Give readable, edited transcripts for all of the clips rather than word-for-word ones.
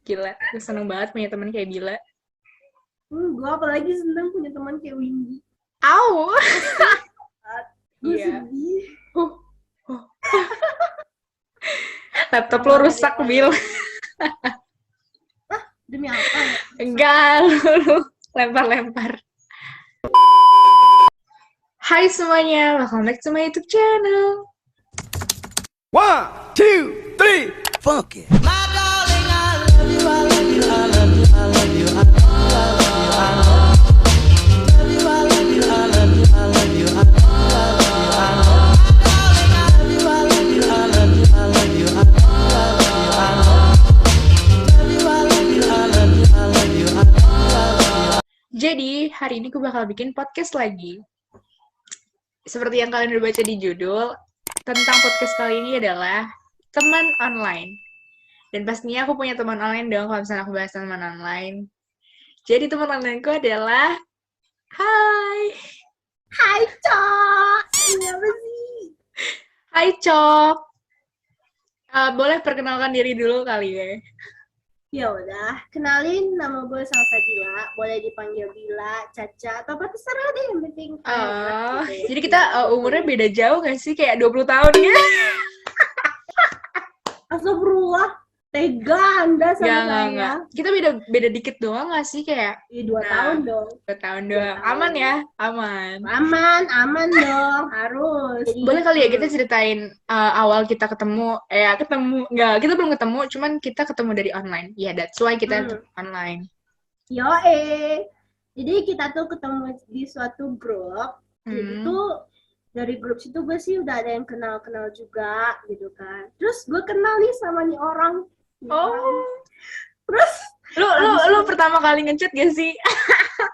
Gila, gue seneng banget punya temen kayak Bila. Gue apalagi seneng punya teman kayak Windy. Au! Asik banget. Gue Iya. sedih. Uh, uh. Laptop lo Awal dari rusak, Bil. online. Demi apa ya? Enggak, lu lempar-lempar. Hai semuanya, welcome back to my YouTube channel. 1, 2, 3, funk it. Jadi, hari ini gue bakal bikin podcast lagi. Seperti yang kalian udah baca di judul, tentang podcast kali ini adalah teman online. Dan pastinya aku punya teman online dong kalau misalnya aku bahas teman online. Jadi teman onlineku adalah Hai. Hai, Cok. Ini apa sih? Hai Cok. Boleh perkenalkan diri dulu kali ya. Ya udah, kenalin nama gue Salsa Dila. Boleh dipanggil Bila, Caca, atau apa terserah deh. Yang penting enak gitu. Jadi kita umurnya beda jauh gak sih? Kayak 20 tahun ya? Astagfirullah. Tega Anda sama saya. Enggak. Kita beda dikit doang gak sih? Kayak 2 tahun dong. 2 tahun doang. Aman ya? Aman. Aman dong. Harus. Jadi, Boleh kali ya kita ceritain awal kita ketemu. Enggak, kita belum ketemu, cuman kita ketemu dari online. Ya, that's why kita online. Jadi kita tuh ketemu di suatu grup. Jadi tuh dari grup situ gue sih udah ada yang kenal-kenal juga gitu kan. Terus gue kenal nih sama nih orang. Terus lu pertama kali ngechat gak sih?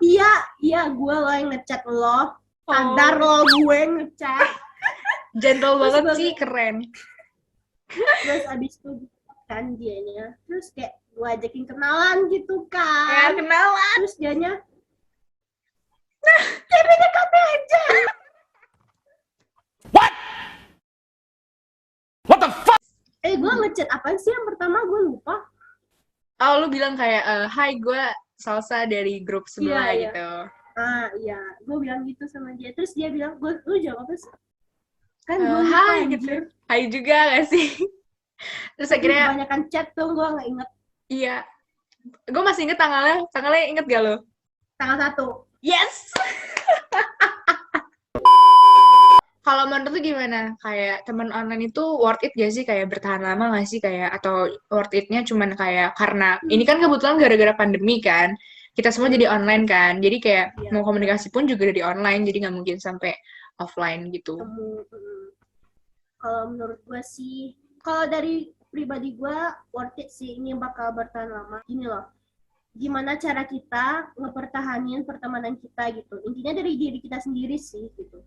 iya gue lo yang ngechat lo. Sadar lo gue ngechat. Gentle banget sih, keren. Terus abis itu kan dianya. Terus kayak gue ajakin kenalan gitu kan. Ya, kenalan. Terus dianya ceweknya kafe aja. What the fuck? Gue ngechat apa sih yang pertama gue lupa. Oh, lu bilang kayak, hai gue Salsa dari grup sebelah gitu. Iya, gue bilang gitu sama dia. Terus dia bilang, lu jawab apa sih? Kan gue hai gitu. Hai juga gak sih? Terus akhirnya kebanyakan chat tuh gue gak inget. Iya. Gue masih inget tanggalnya. Tanggalnya inget gak lo? Tanggal 1. Yes! Kalau menurut lu gimana? Kayak teman online itu worth it gak sih? Kayak bertahan lama gak sih? Kayak atau worth it-nya cuman kayak karena ini kan kebetulan gara-gara pandemi kan. Kita semua jadi online kan. Jadi kayak mau komunikasi pun juga dari online. Jadi nggak mungkin sampai offline gitu. Kalau menurut gue sih, kalau dari pribadi gue worth it sih. Ini bakal bertahan lama. Gini loh. Gimana cara kita ngepertahanin pertemanan kita gitu. Intinya dari diri kita sendiri sih gitu.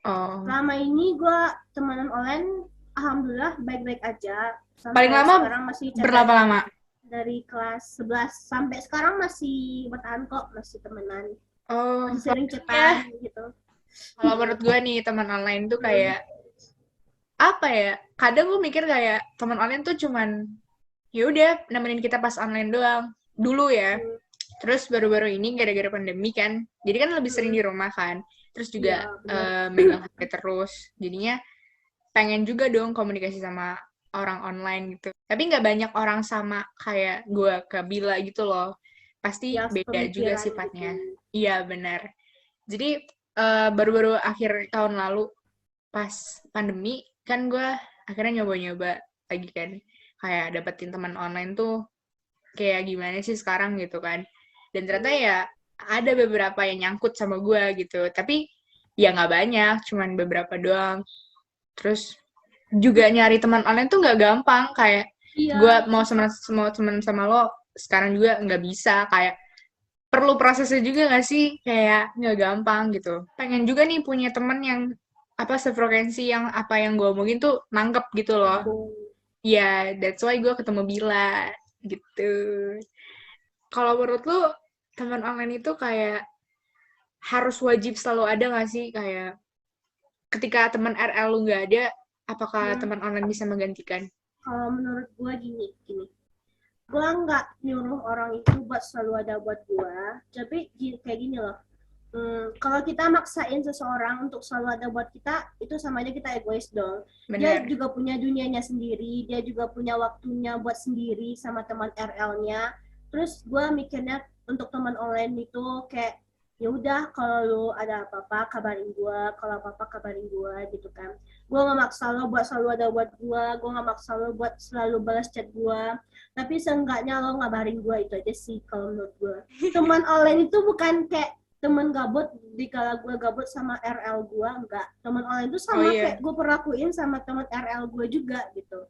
Selama ini gue temenan online, alhamdulillah baik-baik aja. Sampai paling lama masih berapa lama? Dari kelas 11 sampai sekarang masih bertahan kok, masih temenan. Masih sering chatan gitu. Kalau menurut gue nih, teman online tuh kayak apa ya? Kadang gue mikir kayak teman online tuh cuman ya udah nemenin kita pas online doang. Dulu ya. Terus baru-baru ini gara-gara pandemi kan. Jadi kan lebih sering di rumah kan. Terus juga megang HP terus. Jadinya pengen juga dong komunikasi sama orang online gitu. Tapi nggak banyak orang sama kayak gue ke Bila gitu loh. Pasti ya, beda juga sifatnya. Gitu. Iya, benar. Jadi baru-baru akhir tahun lalu pas pandemi kan gue akhirnya nyoba-nyoba lagi kan. Kayak dapetin teman online tuh kayak gimana sih sekarang gitu kan. Dan ternyata ya ada beberapa yang nyangkut sama gue gitu. Tapi ya nggak banyak, cuman beberapa doang. Terus juga nyari teman online tuh nggak gampang. Kayak gue mau teman sama lo sekarang juga nggak bisa. Kayak perlu prosesnya juga nggak sih? Kayak nggak gampang gitu. Pengen juga nih punya teman yang apa sefrekuensi yang apa yang gue omongin tuh nangkep gitu loh. Ya, that's why gue ketemu Bila gitu. Kalau menurut lu teman online itu kayak harus wajib selalu ada nggak sih? Kayak ketika teman RL lu nggak ada, apakah teman online bisa menggantikan? Kalau menurut gue gini, Gue nggak nyuruh orang itu buat selalu ada buat gue, tapi kayak gini loh. Kalau kita maksain seseorang untuk selalu ada buat kita, itu sama aja kita egois dong. Dia Bener. juga punya dunianya sendiri, dia juga punya waktunya buat sendiri sama teman RL-nya. Terus gue mikirnya untuk teman online itu kayak ya udah kalau lu ada apa-apa kabarin gue, kalau apa-apa kabarin gue gitu kan. Gue nggak maksa lo buat selalu ada buat gue nggak maksa lo buat selalu balas chat gue. Tapi seenggaknya lo ngabarin gue, itu aja sih kalau menurut gue. Teman online itu bukan kayak teman gabut di kala gue gabut sama RL gue, enggak. Teman online itu Oh sama iya. kayak gue perlakuin sama teman RL gue juga gitu.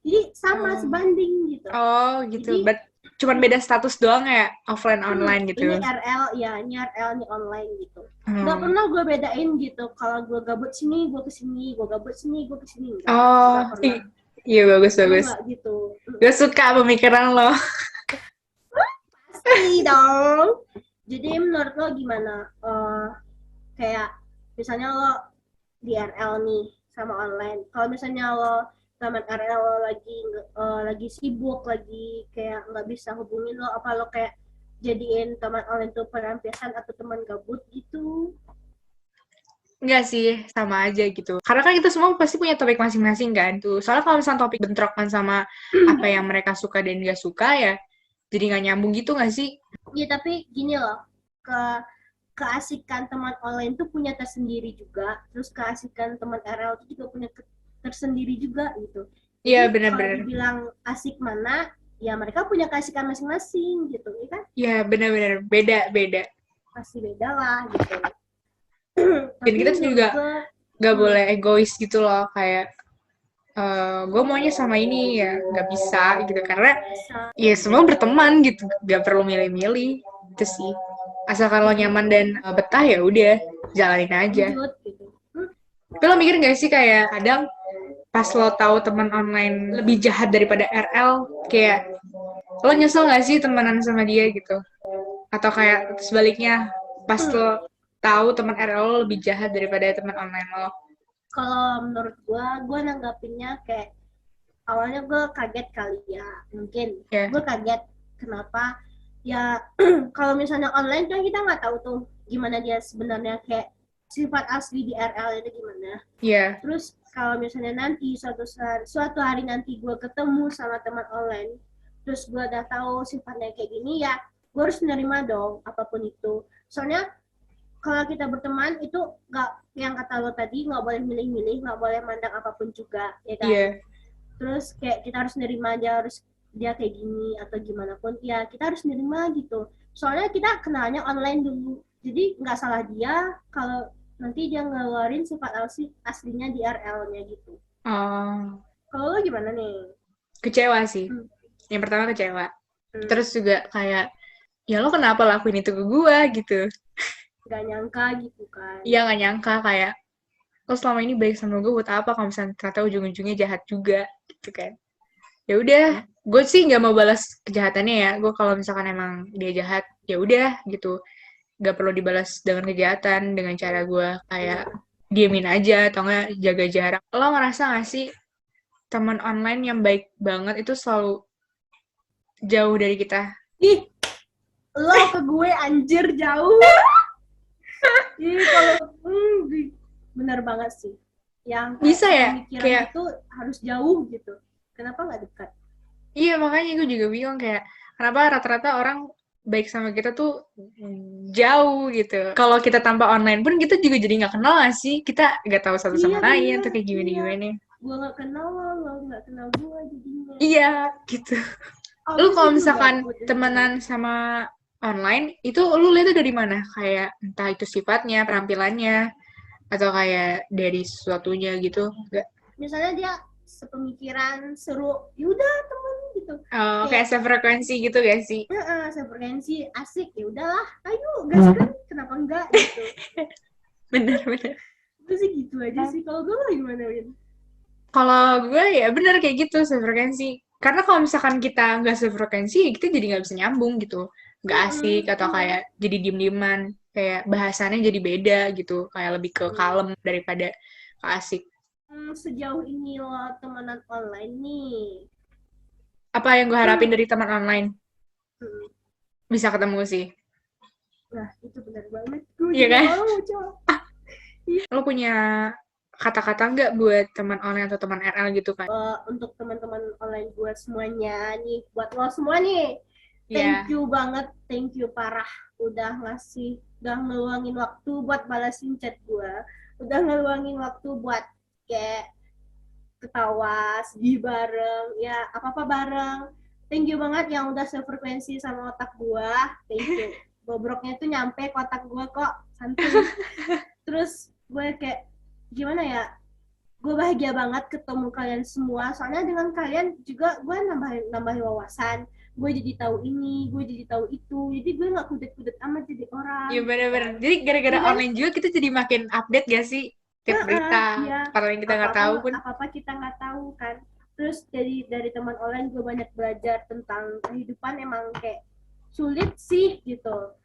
Jadi sama Oh. sebanding gitu. Oh gitu. Jadi Cuman beda status doang ya, offline online ini gitu. RL ya, ini RL, ini online gitu. Hmm. Nggak pernah gue bedain gitu. Kalau gue gabut sini, gue kesini. Gue gabut sini, gue kesini. Enggak, Oh, nggak pernah. iya bagus Gue bagus. nggak gitu. Gue suka pemikiran lo. Pasti dong. Jadi menurut lo gimana? Kayak misalnya lo di RL nih sama online. Kalau misalnya lo teman RL lo lagi sibuk, lagi kayak nggak bisa hubungin lo, apa lo kayak jadiin teman online tuh pelampiasan atau teman gabut gitu? Enggak sih, sama aja gitu. Karena kan kita semua pasti punya topik masing-masing kan tuh. Soalnya kalau misalnya topik bentrokan sama apa yang mereka suka dan nggak suka ya, jadi nggak nyambung gitu nggak sih? Ya tapi gini loh, keasikan teman online tuh punya tersendiri juga, terus keasikan teman RL itu juga punya tersendiri juga gitu. Iya, Jadi kalau benar-benar. dibilang asik mana, ya mereka punya keasikan masing-masing gitu, ya kan? Iya, benar-benar. Beda-beda. Pasti beda lah gitu. Dan Tapi kita tuh menurut juga gue, nggak boleh egois gitu loh. Kayak, gue maunya sama ini ya nggak bisa gitu. Karena bisa ya semua berteman gitu. Nggak perlu milih-milih. Itu sih. Asalkan lo nyaman dan betah ya udah. Jalanin aja. lanjut gitu. Tapi lo mikir nggak sih kayak kadang pas lo tahu teman online lebih jahat daripada RL, kayak lo nyesel nggak sih temenan sama dia gitu? Atau kayak sebaliknya, pas lo tahu teman RL lo lebih jahat daripada teman online lo? Kalau menurut gue nanggapinnya kayak awalnya gue kaget kali ya, mungkin Ya, gue kaget kenapa ya. Kalau misalnya online kan kita nggak tahu tuh gimana dia sebenarnya, kayak sifat asli di RL itu gimana. iya, Terus kalau misalnya nanti suatu hari nanti gue ketemu sama teman online, terus gue udah tahu sifatnya kayak gini, ya gue harus menerima dong apapun itu. Soalnya kalau kita berteman itu nggak, yang kata lo tadi, nggak boleh milih-milih, nggak boleh mandang apapun juga, ya kan? iya, Terus kayak kita harus nerima aja, harus dia kayak gini atau gimana pun ya kita harus nerima gitu. Soalnya kita kenalnya online dulu, jadi nggak salah dia kalau nanti dia ngeluarin sifat aslinya di RL-nya gitu. oh, Kalau lo gimana nih? kecewa sih. Hmm. Yang pertama kecewa. Hmm. Terus juga kayak, ya lo kenapa lakuin itu ke gue gitu? Gak nyangka gitu kan. Iya nggak nyangka kayak, lo selama ini baik sama gue buat apa kalau misalnya ternyata ujung-ujungnya jahat juga gitu kan. Ya udah, gue sih nggak mau balas kejahatannya ya. Gue kalau misalkan emang dia jahat, ya udah gitu. Nggak perlu dibalas dengan kejahatan, dengan cara gue kayak diemin aja atau nggak jaga jarak. Lo ngerasa nggak sih teman online yang baik banget itu selalu jauh dari kita? Ih, lo ke gue anjir jauh. Ih, kalau bener banget sih. Yang kayak Bisa ya? pemikiran Kayak, itu harus jauh gitu. Kenapa nggak dekat? iya makanya gue juga bingung kayak, kenapa rata-rata orang baik sama kita tuh jauh gitu. Kalau kita tanpa online pun kita juga jadi nggak kenal nggak sih? Kita nggak tahu satu Iya sama lain bener, atau kayak iya. gimana-gimana. Gue nggak kenal lo nggak kenal gue jadinya. Iya, gitu. Lu Abis kalau itu misalkan gabut ya. temenan sama online, itu lu lihatnya dari mana? Kayak entah itu sifatnya, penampilannya, atau kayak dari sesuatunya gitu? Nggak. Misalnya dia sepemikiran, seru, yaudah temen gitu. Oh, Kayak kayak sefrekuensi gitu gak sih? sefrekuensi, asik, ya udahlah, ayo gaskan, kenapa enggak gitu. Bener-bener. Itu sih gitu aja sih. Kalau gue gimana, Win? Kalau gue ya bener kayak gitu, sefrekuensi. Karena kalau misalkan kita nggak sefrekuensi, ya kita jadi nggak bisa nyambung gitu. Nggak asik atau kayak jadi diem-dieman. Kayak bahasannya jadi beda gitu. Kayak lebih ke kalem daripada ke asik. Sejauh ini lo temenan online nih, Apa yang gue harapin dari teman online? Hmm. Bisa ketemu sih. Nah, itu benar banget. Gue Iya juga kan? mau, Cok. Lo punya kata-kata nggak buat teman online atau teman RL gitu kan? Untuk teman-teman online gue semuanya nih, buat lo semua nih, Iya. thank you banget, thank you parah udah ngeluangin waktu buat balasin chat gue, udah ngeluangin waktu buat kayak ketawa, sedih bareng, ya apa-apa bareng. Thank you banget yang udah sefrekuensi sama otak gue, thank you. Bobroknya tuh nyampe ke otak gue kok, santuy. Terus gue kayak gimana ya, gue bahagia banget ketemu kalian semua, soalnya dengan kalian juga gue nambahin wawasan, gue jadi tahu ini, gue jadi tahu itu, jadi gue nggak kudet-kudet amat jadi orang. Iya bener-bener. Jadi gara-gara Iya kan? online juga kita jadi makin update gak sih? Tiap berita, Iya. kalau yang kita nggak tahu pun. Apa-apa kita nggak tahu kan. Terus dari teman online gue banyak belajar tentang kehidupan, emang kayak sulit sih gitu.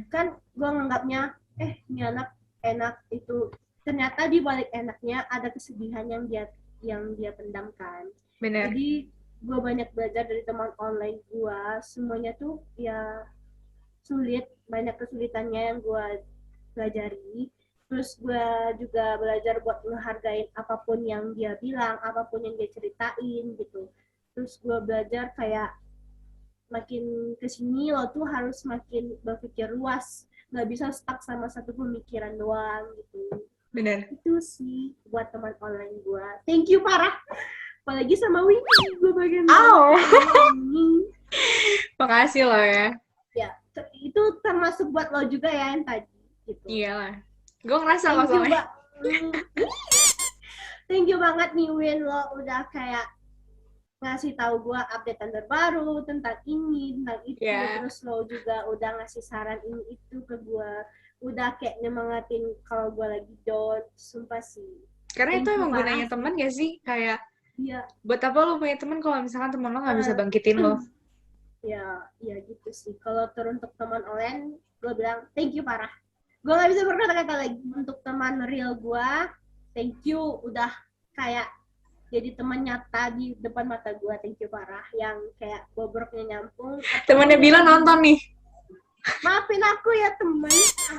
Kan gue nganggapnya ini anak enak, itu ternyata di balik enaknya ada kesedihan yang dia pendamkan. Bener. Jadi gue banyak belajar dari teman online gue, semuanya tuh ya sulit, banyak kesulitannya yang gue pelajari. Terus gue juga belajar buat ngehargain apapun yang dia bilang, apapun yang dia ceritain gitu. Terus gue belajar kayak makin kesini lo tuh harus makin berpikir luas, nggak bisa stuck sama satu pemikiran doang gitu. Bener. Itu sih buat teman online gue. Thank you parah. Apalagi sama Winky, gue bagian ini. Makasih lo ya. Ya, itu termasuk buat lo juga ya yang tadi gitu. Iyalah. Gue ngerasa kok soalnya. Thank you banget nih Win, lo udah kayak ngasih tahu gue update terbaru tentang ini, tentang itu. Terus lo juga udah ngasih saran ini itu ke gue, udah kayak nyemangatin kalau gue lagi down. Sumpah sih. Karena itu emang gunanya teman gak sih? Kayak buat apa lo punya teman kalau misalkan teman lo gak bisa bangkitin lo? Ya gitu sih. Kalau teruntuk teman online, gue bilang thank you parah. Gue gak bisa berkata-kata lagi. Untuk teman real gue, thank you udah kayak jadi teman nyata di depan mata gue. Thank you parah. Yang kayak bobroknya nyambung. Temannya bilang nonton nih. Maafin aku ya teman.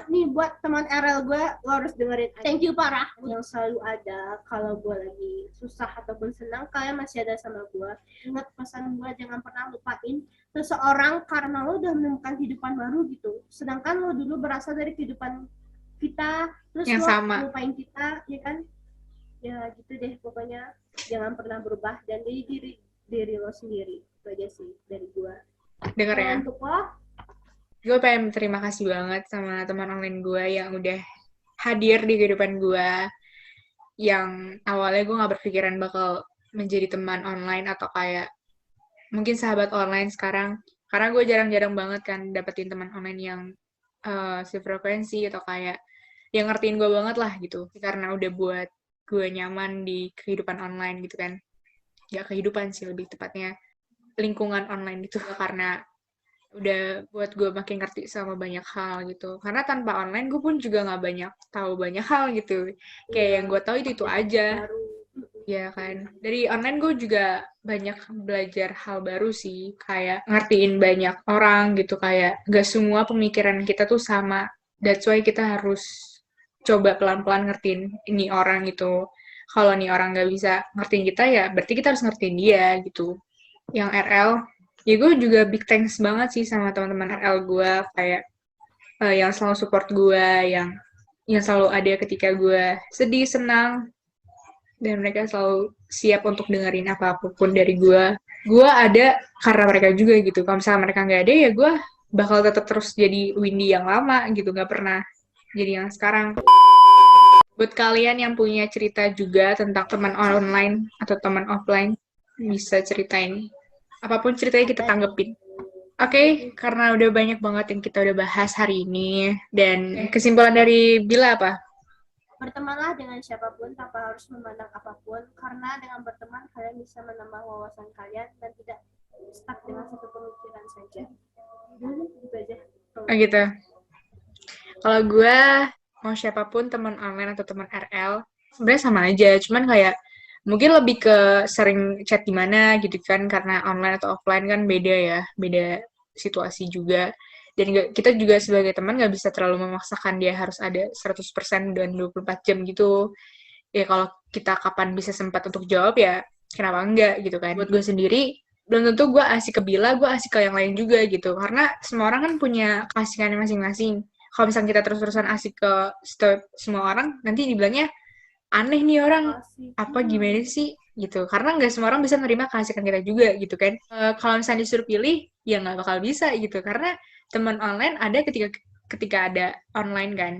Nih buat teman RL gue, lo harus dengerin. Thank you parah. Yang selalu ada kalau gue lagi susah ataupun senang, kalian masih ada sama gue. Ingat pesan gue, jangan pernah lupain seseorang karena lo udah menemukan kehidupan baru gitu. Sedangkan lo dulu berasal dari kehidupan kita, terus yang lo sama. lupain kita, ya kan? Ya gitu deh pokoknya. Jangan pernah berubah dan jadi diri lo sendiri. Itu aja sih dari gue. Dengar ya. Untuk lo, gue pengen terima kasih banget sama teman online gue yang udah hadir di kehidupan gue, yang awalnya gue gak berpikiran bakal menjadi teman online atau kayak mungkin sahabat online sekarang, karena gue jarang-jarang banget kan dapetin teman online yang sefrekuensi atau kayak yang ngertiin gue banget lah gitu, karena udah buat gue nyaman di kehidupan online gitu kan. Gak kehidupan sih, lebih tepatnya lingkungan online gitu, karena udah buat gue makin ngerti sama banyak hal gitu. Karena tanpa online gue pun juga nggak banyak tahu banyak hal gitu. Kayak yang gue tahu itu aja. Ya kan. Dari online gue juga banyak belajar hal baru sih. Kayak ngertiin banyak orang gitu. Kayak gak semua pemikiran kita tuh sama. That's why kita harus coba pelan-pelan ngertiin ini orang gitu. Kalau nih orang nggak bisa ngertiin kita ya berarti kita harus ngertiin dia gitu. Yang RL, ya gue juga big thanks banget sih sama teman-teman RL gue, kayak yang selalu support gue, yang selalu ada ketika gue sedih, senang, dan mereka selalu siap untuk dengerin apapun dari gue. Gue ada karena mereka juga gitu. Kalau misalnya mereka nggak ada, ya gue bakal tetap terus jadi Windy yang lama gitu, nggak pernah jadi yang sekarang. Buat kalian yang punya cerita juga tentang teman online atau teman offline, bisa ceritain. Apapun ceritanya kita tanggepin. Oke, karena udah banyak banget yang kita udah bahas hari ini. Dan kesimpulan dari Bila apa? Bertemanlah dengan siapapun tanpa harus memandang apapun. Karena dengan berteman, kalian bisa menambah wawasan kalian dan tidak stuck dengan satu pemikiran saja. Gitu aja. Oh gitu. Kalau gue, mau siapapun teman online atau teman RL, sebenarnya sama aja. Cuman kayak Mungkin lebih ke sering chat di mana gitu kan, karena online atau offline kan beda ya, beda situasi juga. Dan kita juga sebagai teman nggak bisa terlalu memaksakan dia harus ada 100% dan 24 jam gitu. Ya kalau kita kapan bisa sempat untuk jawab ya kenapa enggak gitu kan. Buat gue sendiri, belum tentu gue asik ke Bila, gue asik ke yang lain juga gitu. Karena semua orang kan punya keasikannya masing-masing. Kalau misalnya kita terus-terusan asik ke semua orang, nanti dibilangnya aneh nih orang, Asik. apa gimana sih gitu. Karena nggak semua orang bisa nerima keasikan kita juga gitu kan. Kalau misalnya disuruh pilih, ya nggak bakal bisa gitu. Karena teman online ada ketika ada online kan.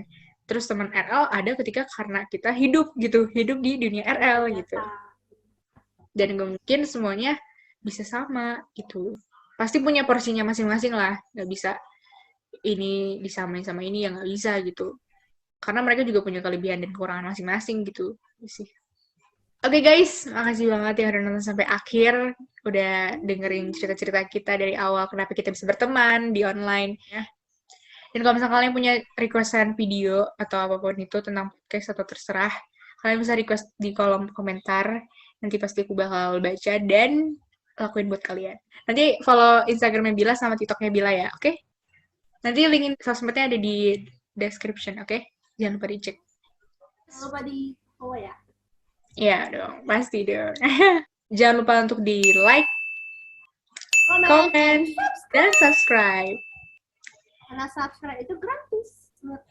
Terus teman RL ada ketika karena kita hidup gitu, hidup di dunia RL gitu. Dan gak mungkin semuanya bisa sama gitu. Pasti punya porsinya masing-masing lah, nggak bisa ini disamain sama ini yang nggak bisa gitu. Karena mereka juga punya kelebihan dan kekurangan masing-masing gitu sih. Oke guys, makasih banget yang udah nonton sampai akhir, udah dengerin cerita-cerita kita dari awal kenapa kita bisa berteman di online ya. Dan kalau misalnya kalian punya requestan video atau apapun itu tentang podcast atau terserah, kalian bisa request di kolom komentar. Nanti pasti aku bakal baca dan lakuin buat kalian. Nanti follow Instagramnya Bila sama TikToknya Bila ya, oke? Nanti link sosmednya ada di description, oke? Jangan lupa dicek. Jangan lupa di follow ya. Iya dong, pasti dong. Jangan lupa untuk di like, comment, dan subscribe. Karena subscribe itu gratis.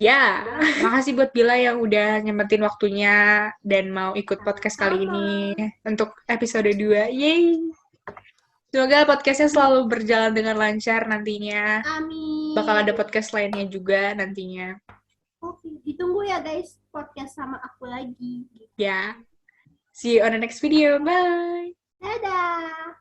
Ya, makasih buat Bila yang udah nyempetin waktunya dan mau ikut podcast kali ini untuk episode 2. Yeay! Semoga podcastnya selalu berjalan dengan lancar nantinya. Amin. Bakal ada podcast lainnya juga nantinya. Oke, ditunggu ya guys podcast sama aku lagi. Ya. See you on the next video. Bye! Dadah.